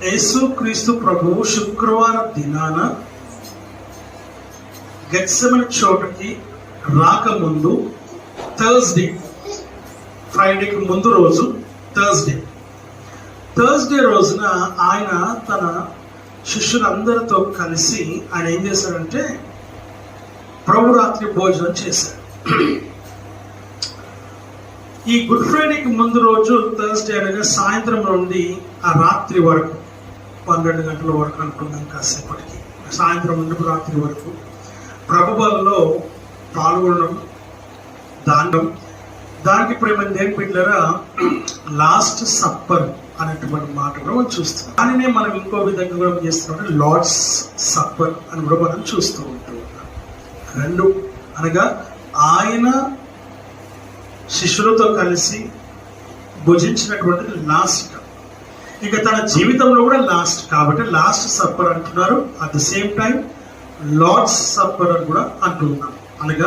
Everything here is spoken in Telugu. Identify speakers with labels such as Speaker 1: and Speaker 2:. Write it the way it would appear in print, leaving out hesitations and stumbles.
Speaker 1: యేసుక్రీస్తు ప్రభువు శుక్రవారం దినాన గెత్సెమని చోటుకి రాకముందు థర్స్డే, ఫ్రైడేకి ముందు రోజు థర్స్డే రోజున ఆయన తన శిష్యులందరితో కలిసి ఆయన ఏం చేశారంటే ప్రభు రాత్రి భోజనం చేశారు. ఈ గుడ్ ఫ్రైడేకి ముందు రోజు థర్స్డే అనగా సాయంత్రం నుండి ఆ రాత్రి వరకు 12 గంటల వరకు అనుకున్నాం, కాసేపటికి సాయంత్రం నుండి రాత్రి వరకు ప్రభువులో పాల్గొనడం, దానికి ప్రేమ దేని బిడ్డలారా లాస్ట్ సప్పర్ అనేటువంటి మాట కూడా మనం చూస్తున్నాం. దానినే మనం ఇంకో విధంగా కూడా చేస్తున్నాం, లార్డ్స్ సప్పర్ అని కూడా మనం చూస్తూ ఉంటూ ఉన్నాం. రెండు అనగా ఆయన శిష్యులతో కలిసి భుజించినటువంటిది లాస్ట్, ఇక తన జీవితంలో కూడా లాస్ట్ కాబట్టి లాస్ట్ సప్పర్ అంటున్నారు. At the same time Lord's supper అని కూడా అంటున్నాం. అనగా